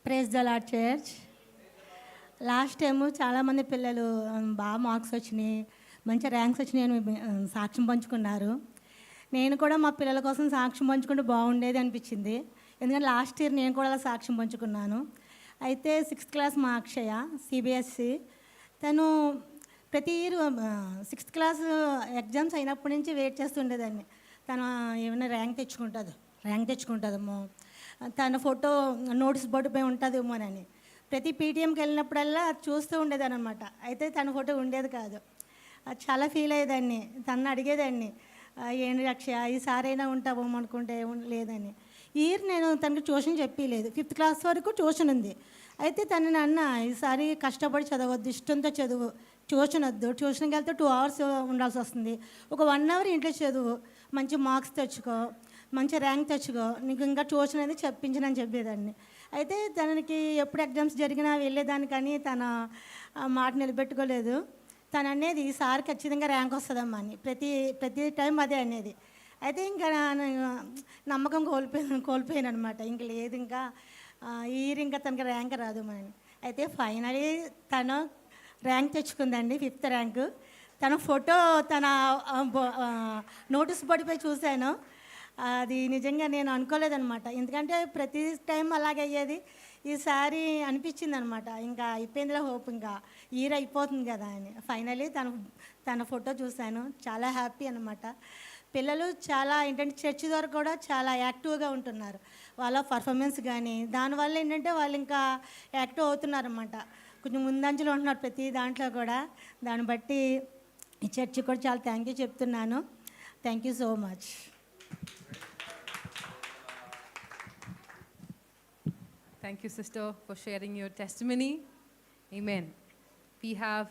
Praise the Lord church. Last time చాలామంది పిల్లలు బాగా మార్క్స్ వచ్చినాయి, మంచి ర్యాంక్స్ వచ్చినాయి అని సాక్ష్యం పంచుకున్నారు. నేను కూడా మా పిల్లల కోసం సాక్ష్యం పంచుకుంటే బాగుండేది అనిపించింది. ఎందుకంటే లాస్ట్ ఇయర్ నేను కూడా అలా సాక్ష్యం పంచుకున్నాను. అయితే 6th క్లాస్ మా అక్షయ సిబిఎస్సి, తను ప్రతి ఇయర్ 6th క్లాస్ ఎగ్జామ్స్ అయినప్పటి నుంచి వెయిట్ చేస్తుండేదాన్ని. తను ఏమైనా ర్యాంక్ తెచ్చుకుంటుందేమో, తన ఫోటో నోటీస్ బోర్డుపై ఉంటుందేమోనని ప్రతి పీటీఎంకి వెళ్ళినప్పుడల్లా అది చూస్తూ ఉండేదాన్ని అనమాట. అయితే తన ఫోటో ఉండేది కాదు. అది చాలా ఫీల్ అయ్యేదాన్ని. తనని అడిగేదాన్ని, ఏంటి అక్షయ ఈసారి అయినా ఉంటావేమో అనుకుంటే లేదని. ఈ ఇయర్ నేను తనకి ట్యూషన్ చెప్పలేదు. 5th క్లాస్ వరకు ట్యూషన్ ఉంది. అయితే తనని అన్న, ఈసారి కష్టపడి చదవద్దు, ఇష్టంతో చదువు, ట్యూషన్ వద్దు. ట్యూషన్కి వెళ్తే 2 hours ఉండాల్సి వస్తుంది. ఒక 1 hour ఇంట్లో చదువు, మంచి మార్క్స్ తెచ్చుకో, మంచి ర్యాంక్ తెచ్చుకో, నీకు ఇంకా ట్యూషన్ అనేది చెప్పించనని చెప్పేదాన్ని. అయితే తనకి ఎప్పుడు ఎగ్జామ్స్ జరిగినా వెళ్ళేదాన్ని, కానీ తన మాట నిలబెట్టుకోలేదు. తను అనేది ఈసారి ఖచ్చితంగా ర్యాంక్ వస్తుందమ్మా అని ప్రతి టైం అదే అనేది. అయితే ఇంకా నమ్మకం కోల్పోయాను అనమాట. ఇంక లేదు, ఇంకా ఈ ఇయర్ ఇంకా తనకి ర్యాంక్ రాదు అని. అయితే ఫైనలీ తను ర్యాంక్ తెచ్చుకుందండి, 5th ర్యాంకు. తన ఫోటో తన నోటీస్ బోర్డుపై చూశాను. అది నిజంగా నేను అనుకోలేదనమాట. ఎందుకంటే ప్రతి టైం అలాగే అయ్యేది. ఈసారి అనిపించింది అనమాట, ఇంకా అయిపోయిందిలే హోప్, ఇంకా ఇయర్ అయిపోతుంది కదా అని. ఫైనలీ తన ఫోటో చూశాను, చాలా హ్యాపీ అనమాట. పిల్లలు చాలా ఏంటంటే చర్చ్ ద్వారా కూడా చాలా యాక్టివ్గా ఉంటున్నారు. వాళ్ళ పర్ఫార్మెన్స్ కానీ దానివల్ల ఏంటంటే వాళ్ళు ఇంకా యాక్టివ్ అవుతున్నారన్నమాట. కొంచెం ముందంజలో ఉంటున్నారు ప్రతి దాంట్లో కూడా. దాన్ని బట్టి ఈ చర్చ్ కూడా చాలా థ్యాంక్ యూ చెప్తున్నాను. Thank you so much. Thank you, sister, for sharing your testimony. Amen. We have